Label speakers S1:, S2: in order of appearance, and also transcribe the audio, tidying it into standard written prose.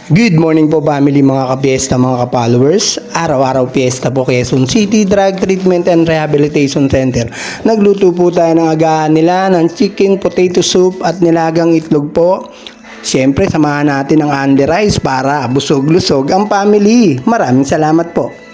S1: Good morning po family mga ka-fiesta mga ka-followers. Araw-araw fiesta po Quezon City Drug Treatment and Rehabilitation Center. Nagluto po tayo ng agahan nila ng chicken potato soup at nilagang itlog po. Siyempre samahan natin ang Andy Rice para busog-lusog ang family. Maraming salamat po.